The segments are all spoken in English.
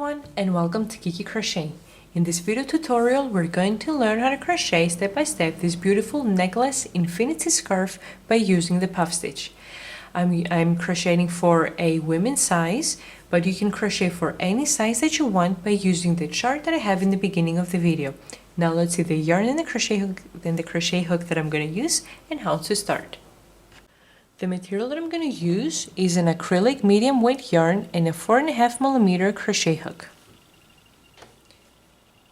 everyone, and welcome to Kiki Crochet. In this video tutorial, we're going to learn how to crochet step by step this beautiful necklace infinity scarf by using the puff stitch. I'm crocheting for a women's size, but you can crochet for any size that you want by using the chart that I have in the beginning of the video. Now let's see the yarn and the crochet hook that I'm going to use and how to start. The material that I'm going to use is an acrylic medium weight yarn and a 4.5mm crochet hook.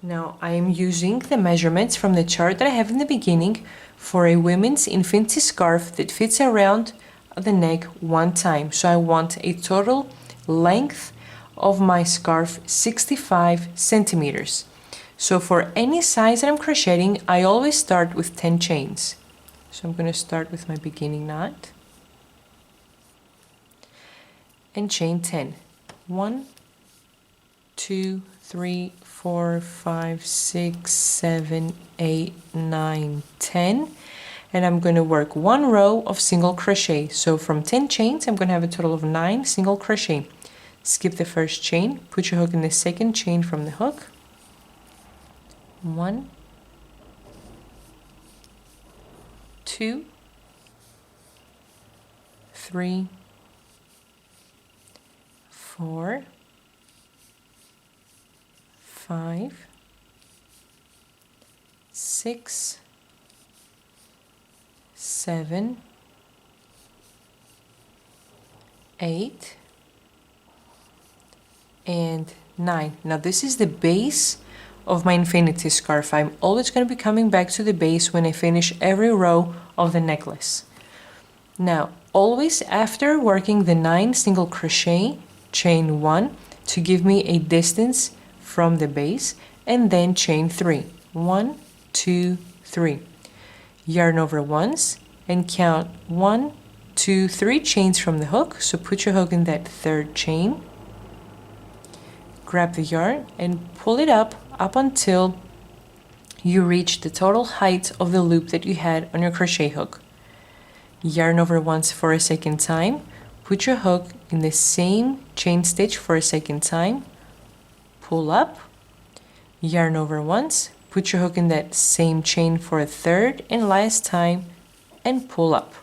Now I am using the measurements from the chart that I have in the beginning for a women's infinity scarf that fits around the neck one time. So I want a total length of my scarf 65 centimeters. So for any size that I'm crocheting, I always start with 10 chains. So I'm going to start with my beginning knot and chain 10. 1, 2, 3, 4, 5, 6, 7, 8, 9, 10. And I'm going to work one row of single crochet. So from 10 chains, I'm going to have a total of 9 single crochet. Skip the first chain, put your hook in the second chain from the hook. 1, 2, 3, 4, 5, 6, 7, 8, and 9. Now this is the base of my infinity scarf. I'm always going to be coming back to the base when I finish every row of the necklace. Now always after working the 9 single crochet, chain 1 to give me a distance from the base, and then chain 3. 1, 2, 3. Yarn over once and count 1, 2, 3 chains from the hook. So put your hook in that third chain. Grab the yarn and pull it up until you reach the total height of the loop that you had on your crochet hook. Yarn over once for a second time. Put your hook in the same chain stitch for a second time, pull up, yarn over once, put your hook in that same chain for a third and last time, and pull up.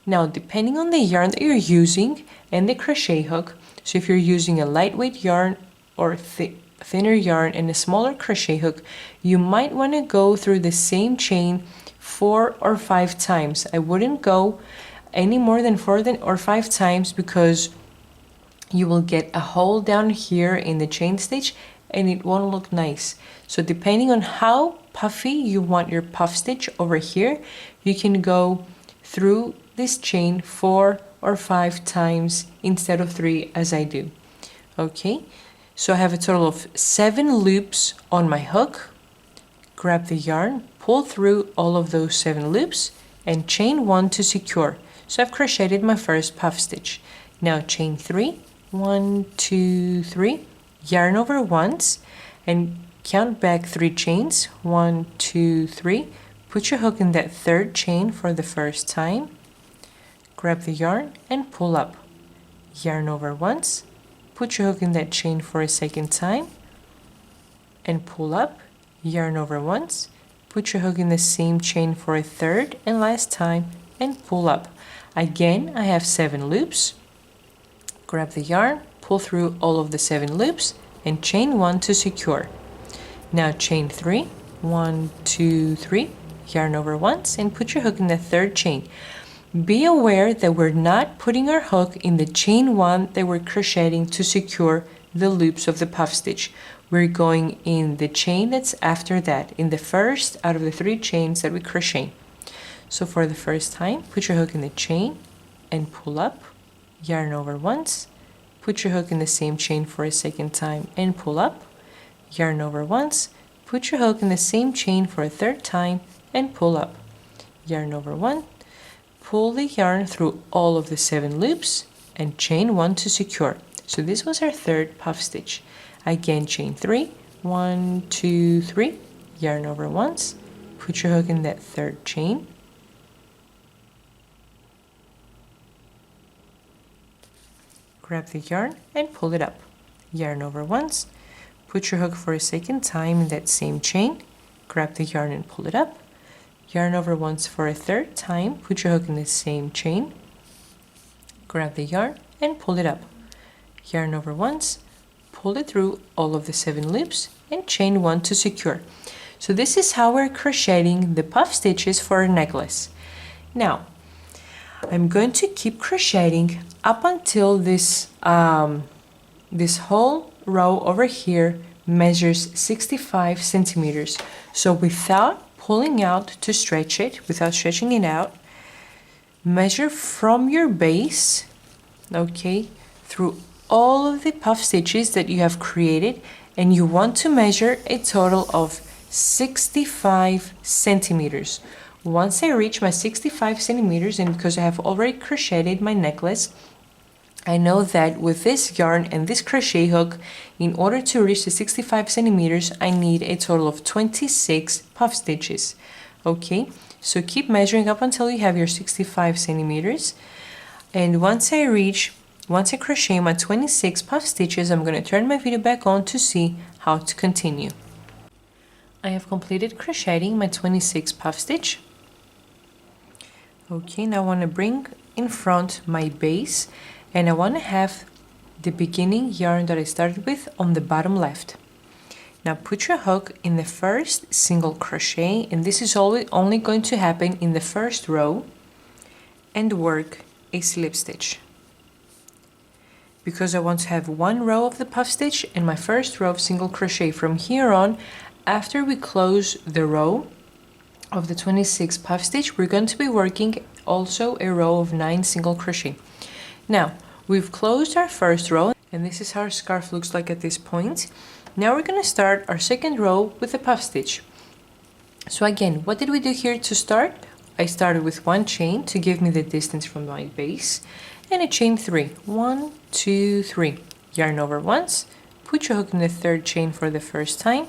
Now depending on the yarn that you're using and the crochet hook, so if you're using a lightweight yarn or thinner yarn and a smaller crochet hook, you might want to go through the same chain 4 or 5 times. I wouldn't go any more than 4 or 5 times because you will get a hole down here in the chain stitch and it won't look nice. So depending on how puffy you want your puff stitch over here, you can go through this chain 4 or 5 times instead of 3 as I do. Okay, so I have a total of 7 loops on my hook. Grab the yarn, pull through all of those 7 loops and chain 1 to secure. So I've crocheted my first puff stitch. Now chain 3, 1, 2, 3, yarn over once and count back 3 chains, 1, 2, 3, put your hook in that third chain for the first time, grab the yarn and pull up, yarn over once, put your hook in that chain for a second time and pull up, yarn over once, put your hook in the same chain for a third and last time and pull up. Again, I have 7 loops. Grab the yarn, pull through all of the 7 loops and chain 1 to secure. Now chain 3, 1, 2, 3, yarn over once and put your hook in the third chain. Be aware that we're not putting our hook in the chain 1 that we're crocheting to secure the loops of the puff stitch. We're going in the chain that's after that, in the first out of the 3 chains that we crochet. So for the first time, put your hook in the chain and pull up, yarn over once, put your hook in the same chain for a second time and pull up, yarn over once, put your hook in the same chain for a third time and pull up, yarn over one, pull the yarn through all of the 7 loops and chain 1 to secure. So this was our third puff stitch. Again, chain 3, 1, 2, 3, yarn over once, put your hook in that third chain, grab the yarn and pull it up, yarn over once, put your hook for a second time in that same chain, grab the yarn and pull it up, yarn over once for a third time, put your hook in the same chain, grab the yarn and pull it up, yarn over once, pull it through all of the 7 loops and chain 1 to secure. So this is how we're crocheting the puff stitches for a necklace. Now I'm going to keep crocheting up until this this whole row over here measures 65 centimeters. So without pulling out to stretch it, without stretching it out, measure from your base, okay, through all of the puff stitches that you have created, and you want to measure a total of 65 centimeters. Once I reach my 65 centimeters, and because I have already crocheted my necklace, I know that with this yarn and this crochet hook, in order to reach the 65 centimeters, I need a total of 26 puff stitches. Okay, so keep measuring up until you have your 65 centimeters. And once I crochet my 26 puff stitches, I'm going to turn my video back on to see how to continue. I have completed crocheting my 26 puff stitch. Okay, now I want to bring in front my base, and I want to have the beginning yarn that I started with on the bottom left. Now put your hook in the first single crochet, and this is only going to happen in the first row, and work a slip stitch. Because I want to have one row of the puff stitch and my first row of single crochet. From here on, after we close the row of the 26 puff stitch, we're going to be working also a row of 9 single crochet. Now we've closed our first row, and this is how our scarf looks like at this point. Now we're going to start our second row with a puff stitch. So again, what did we do here to start? I started with 1 chain to give me the distance from my base, and a chain 3. 1, 2, 3. Yarn over once, put your hook in the third chain for the first time,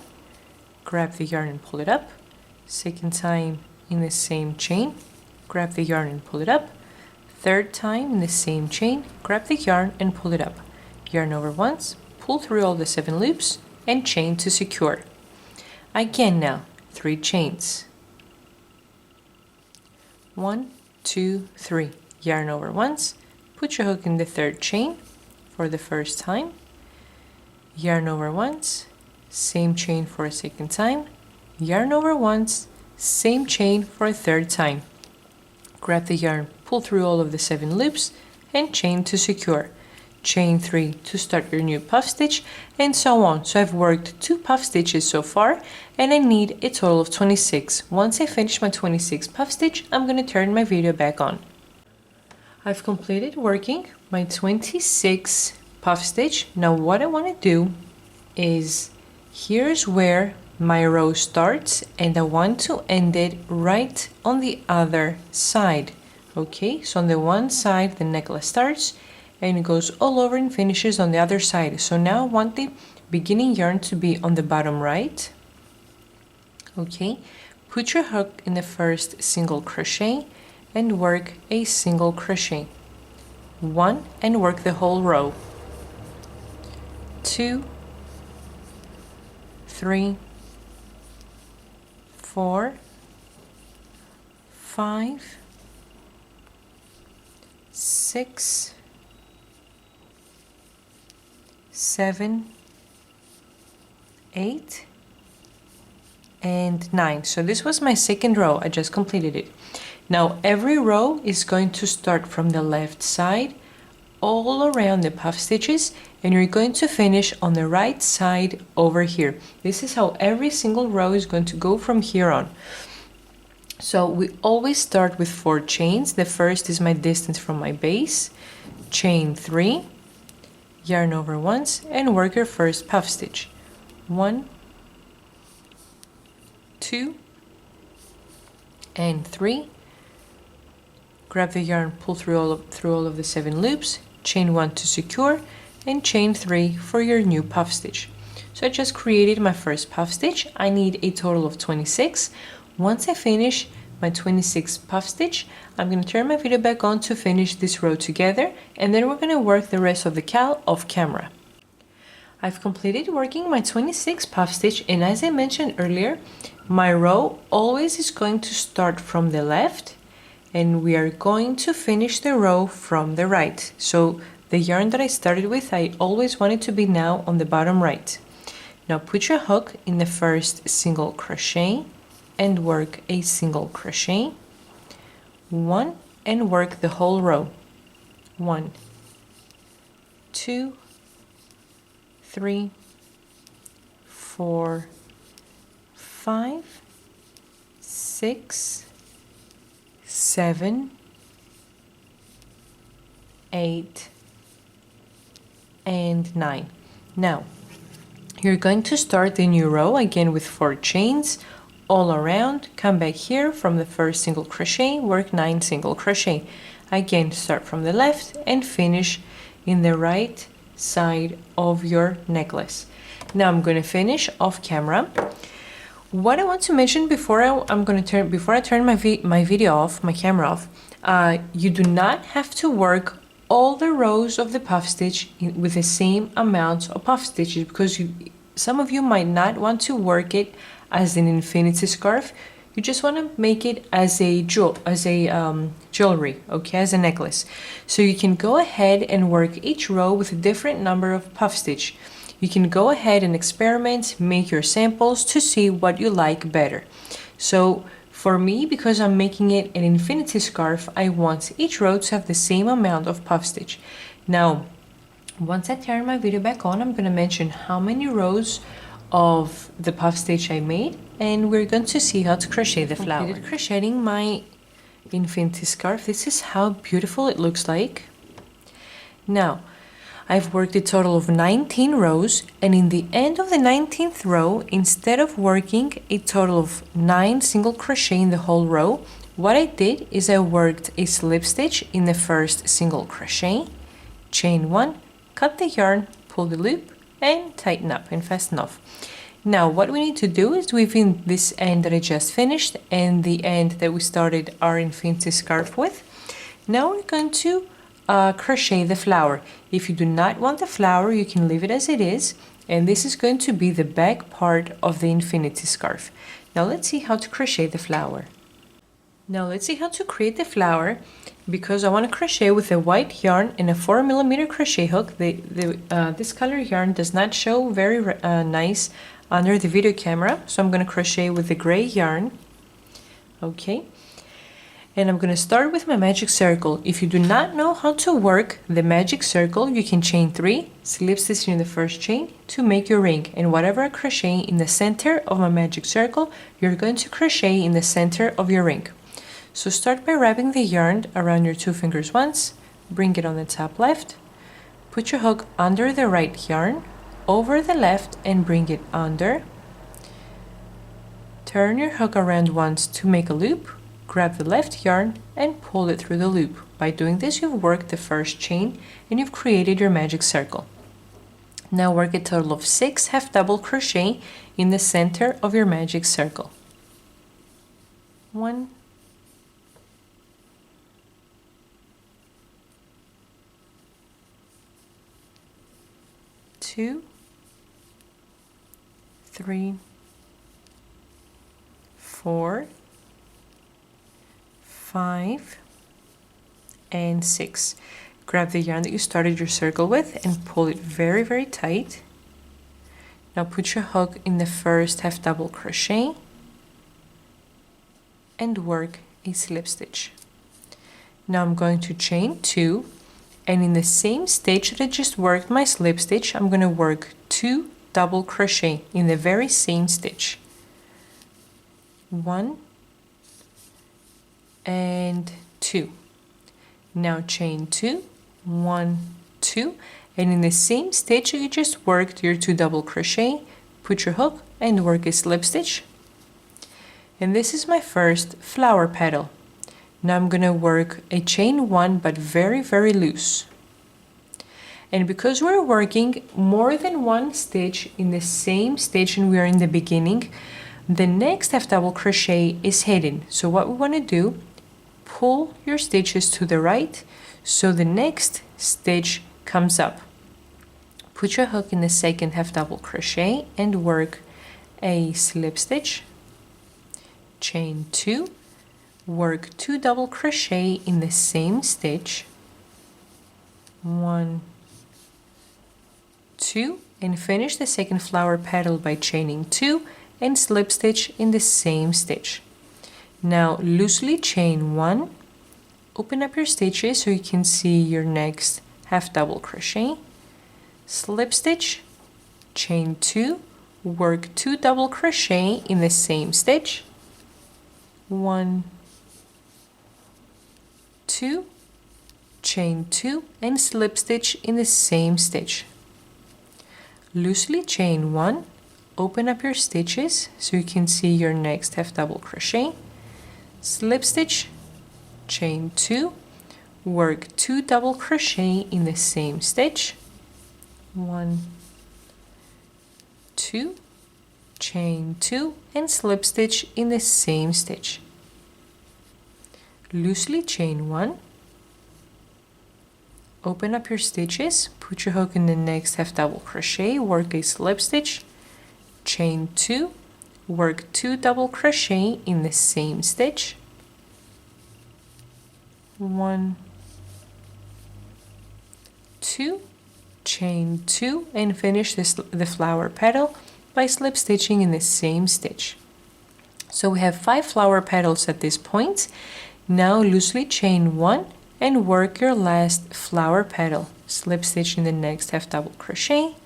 grab the yarn and pull it up. Second time in the same chain, grab the yarn and pull it up. Third time in the same chain, grab the yarn and pull it up. Yarn over once, pull through all the 7 loops and chain to secure. Again now, 3 chains. 1, 2, 3. Yarn over once, put your hook in the third chain for the first time, yarn over once, same chain for a second time, yarn over once, same chain for a third time. Grab the yarn, pull through all of the 7 loops and chain to secure. Chain 3 to start your new puff stitch, and so on. So I've worked 2 puff stitches so far, and I need a total of 26. Once I finish my 26 puff stitch, I'm going to turn my video back on. I've completed working my 26 puff stitch. Now what I want to do is, here's where my row starts, and I want to end it right on the other side. Okay, so on the one side the necklace starts and it goes all over and finishes on the other side. So now I want the beginning yarn to be on the bottom right. Okay, put your hook in the first single crochet and work a single crochet. 1, and work the whole row. 2, 3, 4, 5, 6, 7, 8, and 9. So this was my second row. I just completed it. Now every row is going to start from the left side all around the puff stitches, and you're going to finish on the right side over here. This is how every single row is going to go from here on. So we always start with 4 chains. The first is my distance from my base. Chain 3, yarn over once, and work your first puff stitch. 1, 2, and 3. Grab the yarn, pull through all of the 7 loops, chain 1 to secure, and chain 3 for your new puff stitch. So I just created my first puff stitch. I need a total of 26. Once I finish my 26 puff stitch, I'm going to turn my video back on to finish this row together, and then we're going to work the rest of the cowl off camera. I've completed working my 26 puff stitch, and as I mentioned earlier, my row always is going to start from the left and we are going to finish the row from the right. So the yarn that I started with, I always want it to be now on the bottom right. Now put your hook in the first single crochet and work a single crochet, one, and work the whole row. 1, 2, 3, 4, 5, 6, 7, 8, and 9. Now you're going to start the new row again with 4 chains all around. Come back here from the first single crochet, work 9 single crochet. Again, start from the left and finish in the right side of your necklace. Now I'm going to finish off camera. What I want to mention before I turn my video off, my camera off, you do not have to work all the rows of the puff stitch with the same amount of puff stitches, because some of you might not want to work it as an infinity scarf. You just want to make it as a jewelry, okay, as a necklace. So you can go ahead and work each row with a different number of puff stitch. You can go ahead and experiment, make your samples to see what you like better. So for me, because I'm making it an infinity scarf, I want each row to have the same amount of puff stitch. Now, once I turn my video back on, I'm going to mention how many rows of the puff stitch I made, and we're going to see how to crochet the flower. Completed crocheting my infinity scarf. This is how beautiful it looks like. Now, I've worked a total of 19 rows, and in the end of the 19th row, instead of working a total of 9 single crochet in the whole row, what I did is I worked a slip stitch in the first single crochet, chain 1, cut the yarn, pull the loop, and tighten up and fasten off. Now what we need to do is within this end that I just finished and the end that we started our infinity scarf with, now we're going to crochet the flower. If you do not want the flower, you can leave it as it is, and this is going to be the back part of the infinity scarf. Now let's see how to crochet the flower. Now let's see how to create the flower. Because I want to crochet with a white yarn and a 4mm crochet hook, this color yarn does not show very nice under the video camera, so I'm going to crochet with the gray yarn. Okay. And I'm going to start with my magic circle. If you do not know how to work the magic circle, you can chain 3, slip stitch in the first chain to make your ring. And whatever I crochet in the center of my magic circle, you're going to crochet in the center of your ring. So start by wrapping the yarn around your 2 fingers once, bring it on the top left, put your hook under the right yarn, over the left and bring it under. Turn your hook around once to make a loop, grab the left yarn and pull it through the loop. By doing this, you've worked the first chain and you've created your magic circle. Now work a total of 6 half double crochet in the center of your magic circle. 1, 2, 3, 4, 5, and 6. Grab the yarn that you started your circle with and pull it very, very tight. Now put your hook in the first half double crochet and work a slip stitch. Now I'm going to chain 2, and in the same stitch that I just worked my slip stitch, I'm going to work 2 double crochet in the very same stitch. 1 and 2. Now chain 2, 1, 2, and in the same stitch you just worked your 2 double crochet, put your hook and work a slip stitch. And this is my first flower petal. Now I'm going to work a chain 1 but very, very loose. And because we're working more than 1 stitch in the same stitch and we are in the beginning, the next half double crochet is hidden. So what we want to do, pull your stitches to the right so the next stitch comes up. Put your hook in the second half double crochet and work a slip stitch, chain 2, work 2 double crochet in the same stitch, 1, 2, and finish the second flower petal by chaining 2 and slip stitch in the same stitch. Now loosely chain 1, open up your stitches so you can see your next half double crochet, slip stitch, chain 2, work 2 double crochet in the same stitch, 1, 2, chain 2 and slip stitch in the same stitch. Loosely chain 1, open up your stitches so you can see your next half double crochet, slip stitch, chain 2, work 2 double crochet in the same stitch, 1, 2, chain 2 and slip stitch in the same stitch. Loosely chain 1, open up your stitches, put your hook in the next half double crochet, work a slip stitch, chain 2, work 2 double crochet in the same stitch, 1, 2, chain 2 and finish the flower petal by slip stitching in the same stitch. So we have 5 flower petals at this point. Now loosely chain 1 and work your last flower petal, slip stitch in the next half double crochet,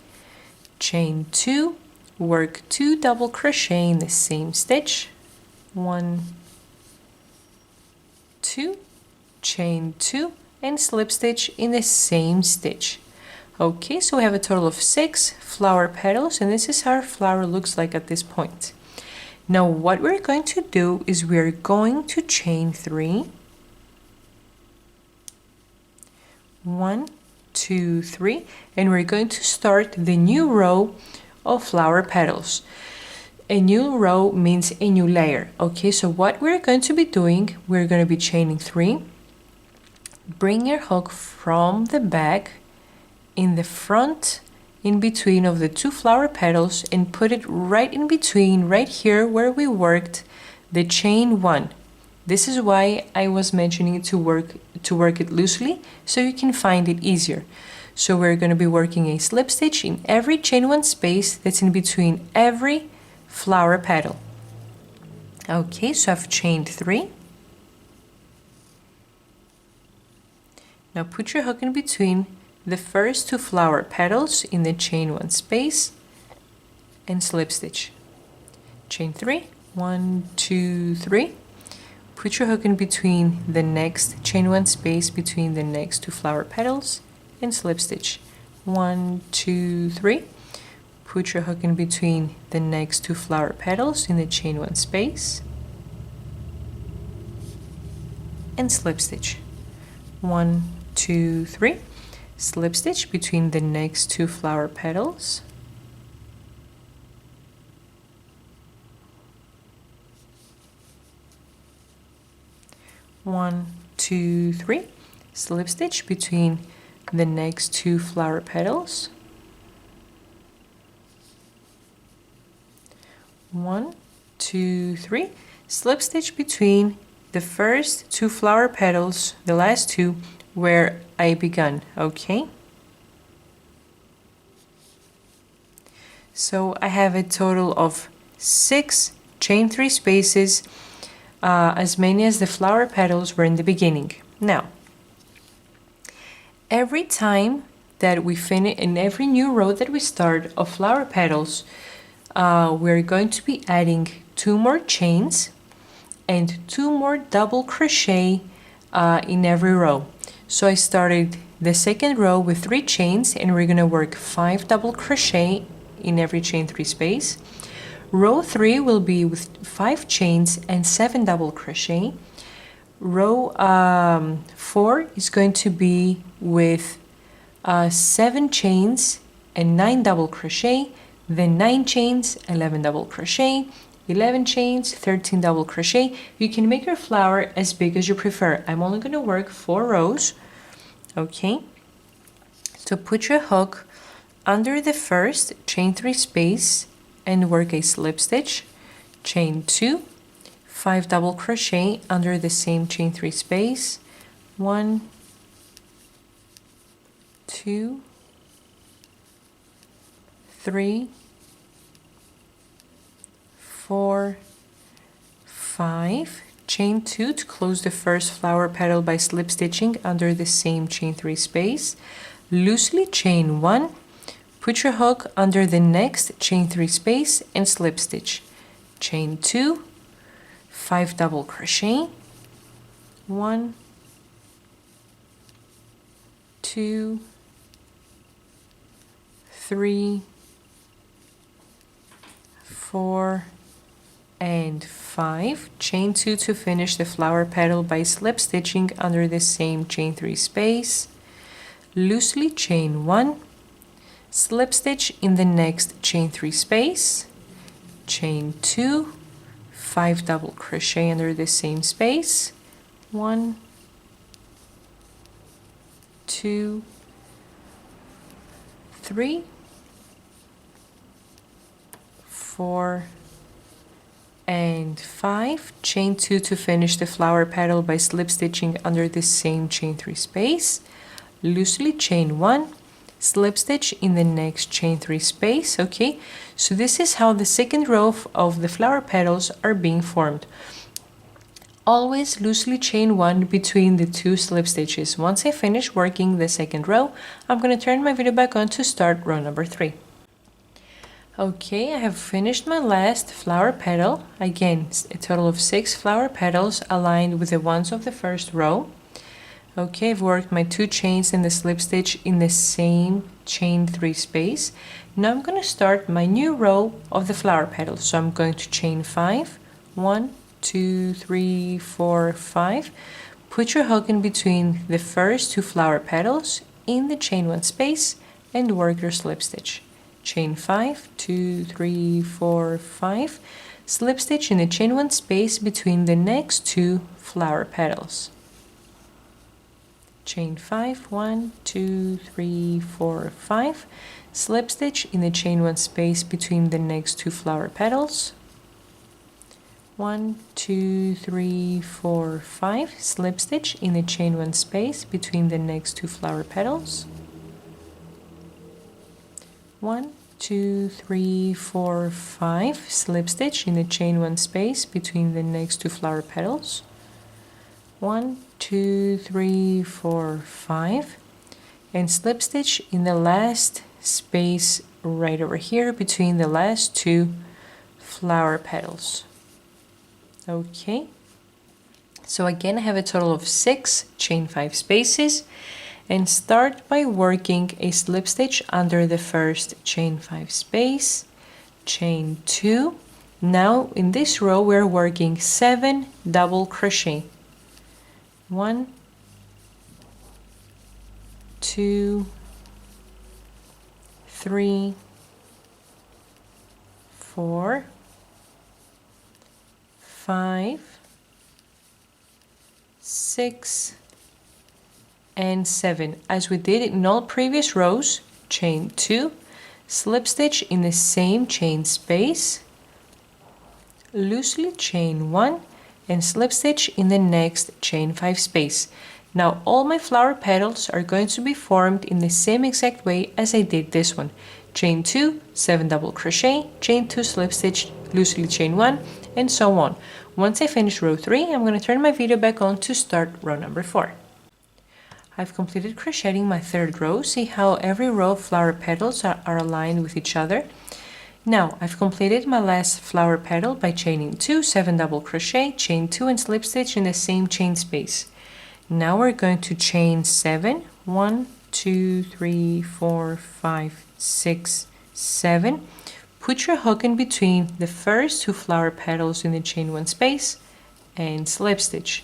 chain 2, work 2 double crochet in the same stitch, 1, 2, chain 2 and slip stitch in the same stitch. Okay, so we have a total of 6 flower petals, and this is how our flower looks like at this point. Now what we're going to do is we're going to chain 3, 1, 2, 3, and we're going to start the new row of flower petals. A new row means a new layer. Okay, so what we're going to be doing, we're going to be chaining 3, bring your hook from the back in the front, in between of the 2 flower petals, and put it right in between, right here where we worked the chain 1. This is why I was mentioning to work it loosely, so you can find it easier. So we're going to be working a slip stitch in every chain 1 space that's in between every flower petal. Okay, so I've chained 3. Now put your hook in between the first 2 flower petals in the chain 1 space and slip stitch. Chain 3, 1, 2, 3. Put your hook in between the next chain 1 space between the next 2 flower petals and slip stitch. 1, 2, 3. Put your hook in between the next 2 flower petals in the chain 1 space and slip stitch. 1, 2, 3. Slip stitch between the next 2 flower petals, one, 2, 3. Slip stitch between the next 2 flower petals, 1, 2, 3. Slip stitch between the first 2 flower petals, the last 2 where I began. Okay, so I have a total of 6 chain 3 spaces, as many as the flower petals were in the beginning. Now every time that we finish, in every new row that we start of flower petals, we're going to be adding 2 more chains and 2 more double crochet in every row. So I started the second row with 3 chains, and we're gonna work 5 double crochet in every chain 3 space. Row 3 will be with 5 chains and 7 double crochet. Row 4 is going to be with 7 chains and 9 double crochet, then 9 chains, 11 double crochet, 11 chains, 13 double crochet. You can make your flower as big as you prefer. I'm only going to work 4 rows. Okay, so put your hook under the first, chain 3 space and work a slip stitch, chain 2, 5 double crochet under the same chain 3 space, 1, 2, 3, 4, 5, chain 2 to close the first flower petal by slip stitching under the same chain 3 space, loosely chain 1, put your hook under the next chain 3 space and slip stitch, chain 2, 5 double crochet, 1, 2, 3, 4, and 5, chain 2 to finish the flower petal by slip stitching under the same chain 3 space, loosely chain 1, slip stitch in the next chain 3 space, chain 2, 5 double crochet under the same space, 1, 2, 3, 4, and 5, chain 2 to finish the flower petal by slip stitching under the same chain 3 space, loosely chain 1, slip stitch in the next chain 3 space. Okay, so this is how the second row of the flower petals are being formed. Always loosely chain 1 between the 2 slip stitches. Once I finish working the second row, I'm going to turn my video back on to start row number 3. Okay, I have finished my last flower petal. Again, a total of 6 flower petals aligned with the ones of the first row. Okay, I've worked my 2 chains in the slip stitch in the same chain 3 space. Now I'm going to start my new row of the flower petals. So I'm going to chain 5, 1, 2, 3, 4, 5. Put your hook in between the first 2 flower petals in the chain 1 space and work your slip stitch. Chain 5, 2, 3, 4, 5, slip stitch in the chain 1 space between the next 2 flower petals. Chain 5, 1, 2, 3, 4, 5, slip stitch in the chain 1 space between the next 2 flower petals. 1, 2, 3, 4, 5, slip stitch in the chain 1 space between the next 2 flower petals. 1, 2, 3, 4, 5, slip stitch in the chain 1 space between the next 2 flower petals. 1, 2, 3, 4, 5, and slip stitch in the last space right over here between the last 2 flower petals. Okay, so again I have a total of 6 chain 5 spaces, and start by working a slip stitch under the first chain 5 space, chain 2. Now in this row we're working 7 double crochet. 1, 2, 3, 4, 5, 6, and 7. As we did in all previous rows, chain 2, slip stitch in the same chain space, loosely chain 1, and slip stitch in the next chain 5 space. Now all my flower petals are going to be formed in the same exact way as I did this one. Chain 2, 7 double crochet, chain 2, slip stitch, loosely chain 1, and so on. Once I finish row 3, I'm going to turn my video back on to start row number 4. I've completed crocheting my third row. See how every row of flower petals are aligned with each other. Now I've completed my last flower petal by chaining 2, 7 double crochet, chain 2, and slip stitch in the same chain space. Now we're going to chain 7, 1, 2, 3, 4, 5, 6, 7. Put your hook in between the first 2 flower petals in the chain 1 space and slip stitch.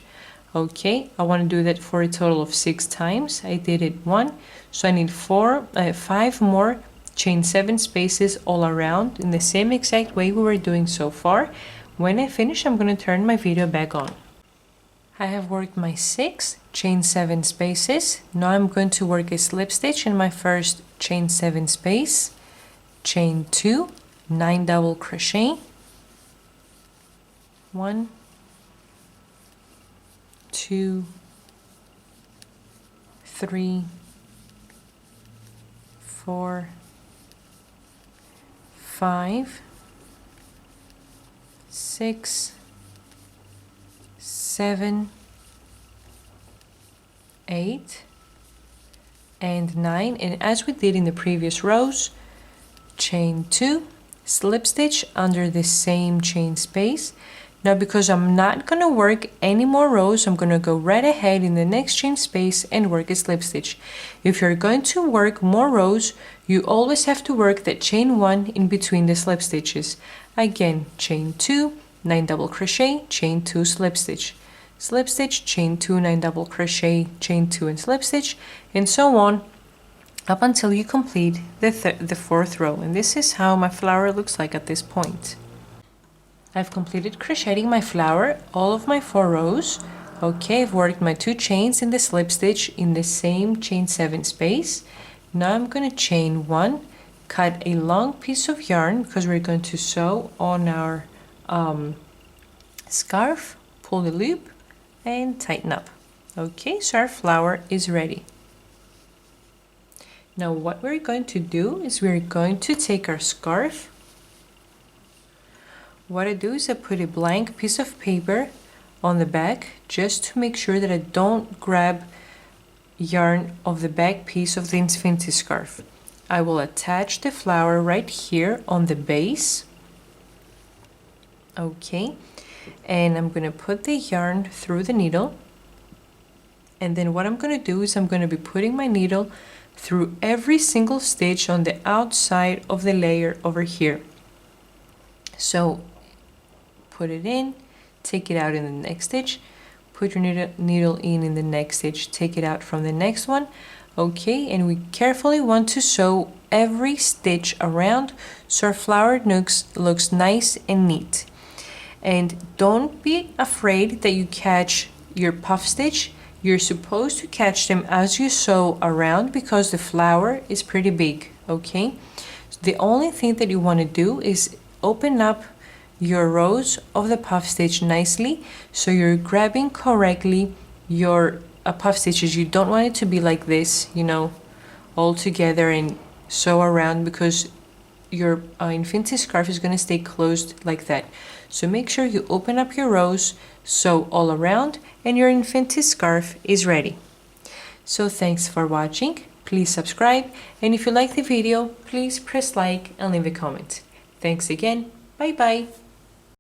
Okay, I want to do that for a total of 6 times. I did it 1, so I need 5 more chain 7 spaces all around in the same exact way we were doing so far. When I finish, I'm going to turn my video back on. I have worked my 6 chain 7 spaces. Now I'm going to work a slip stitch in my first chain 7 space, chain 2, 9 double crochet, 1, 2, 3, 4, 5, 6, 7, 8, and 9, and as we did in the previous rows, chain 2, slip stitch under the same chain space. Now because I'm not going to work any more rows, I'm going to go right ahead in the next chain space and work a slip stitch. If you're going to work more rows, you always have to work that chain 1 in between the slip stitches. Again, chain 2, 9 double crochet, chain 2, slip stitch, chain 2, 9 double crochet, chain 2 and slip stitch, and so on up until you complete the 4th row. And this is how my flower looks like at this point. I've completed crocheting my flower, all of my 4 rows. Okay, I've worked my 2 chains in the slip stitch in the same chain 7 space. Now I'm going to chain 1, cut a long piece of yarn because we're going to sew on our scarf, pull the loop and tighten up. Okay, so our flower is ready. Now what we're going to do is we're going to take our scarf. What I do is I put a blank piece of paper on the back just to make sure that I don't grab yarn of the back piece of the infinity scarf. I will attach the flower right here on the base. Okay, and I'm going to put the yarn through the needle, and then what I'm going to do is I'm going to be putting my needle through every single stitch on the outside of the layer over here. So put it in, take it out in the next stitch, put your needle in the next stitch, take it out from the next one. Okay, and we carefully want to sew every stitch around so our flower looks nice and neat. And don't be afraid that you catch your puff stitch. You're supposed to catch them as you sew around because the flower is pretty big. Okay, so the only thing that you want to do is open up your rows of the puff stitch nicely so you're grabbing correctly your puff stitches. You don't want it to be like this, you know, all together and sew around, because your infinity scarf is going to stay closed like that. So make sure you open up your rows, sew all around, and your infinity scarf is ready. So thanks for watching. Please subscribe, and if you like the video, please press like and leave a comment. Thanks again. Bye bye.